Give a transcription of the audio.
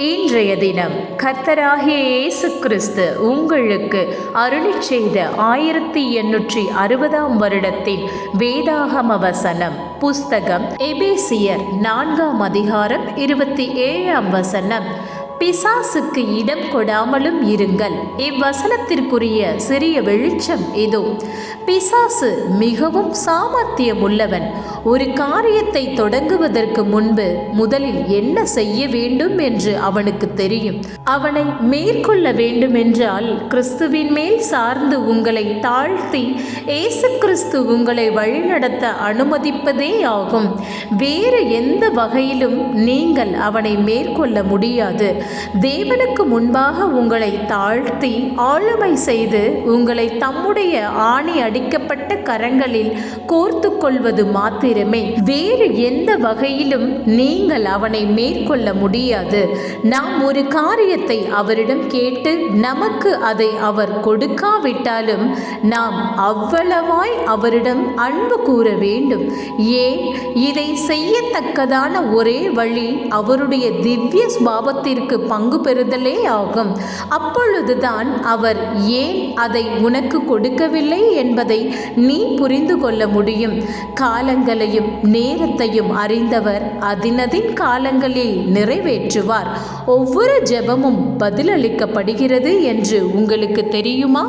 இன்றைய தினம் கர்த்தராகிய இயேசு கிறிஸ்து உங்களுக்கு அருளிச் செய்த 1860 வருடத்தின் வேதாகம வசனம். புஸ்தகம் எபேசியர் 4 அதிகாரம் 27 வசனம். பிசாசுக்கு இடம் கொடாமலும் இருங்கள். இவ்வசனத்திற்குரிய சிறிய வெளிச்சம் இதோ. பிசாசு மிகவும் சாமர்த்தியம் உள்ளவன். ஒரு காரியத்தை தொடங்குவதற்கு முன்பு முதலில் என்ன செய்ய வேண்டும் என்று அவனுக்கு தெரியும். அவனை மேற்கொள்ள வேண்டுமென்றால் கிறிஸ்துவின் மேல் சார்ந்து உங்களை தாழ்த்தி இயேசு கிறிஸ்து உங்களை வழிநடத்த அனுமதிப்பதே ஆகும். வேறு எந்த வகையிலும் நீங்கள் அவனை மேற்கொள்ள முடியாது. தேவனுக்கு முன்பாக உங்களை தாழ்த்தி ஆளுமை செய்து உங்களை தம்முடைய ஆணி அடிக்கப்பட்ட கரங்களில் கோர்த்து கொள்வது மாத்திரமே. வேறு எந்த வகையிலும் நீங்கள் அவனை மேற்கொள்ள முடியாது. நாம் ஒரு காரியத்தை அவரிடம் கேட்டு நமக்கு அதை அவர் கொடுக்காவிட்டாலும் நாம் அவ்வளவாய் அவரிடம் அன்பு கூற வேண்டும். ஏன், இதை செய்யத்தக்கதான ஒரே வழி அவருடைய திவ்ய சுபாவத்திற்கு பங்கு பெறுதலே ஆகும். அப்பொழுதுதான் அவர் ஏன் அதை உனக்கு கொடுக்கவில்லை என்பதை நீ புரிந்து கொள்ள முடியும். காலங்களையும் நேரத்தையும் அறிந்தவர் அதினதின் காலங்களில் நிறைவேற்றுவார். ஒவ்வொரு ஜெபமும் பதிலளிக்கப்படுகிறது என்று உங்களுக்கு தெரியுமா?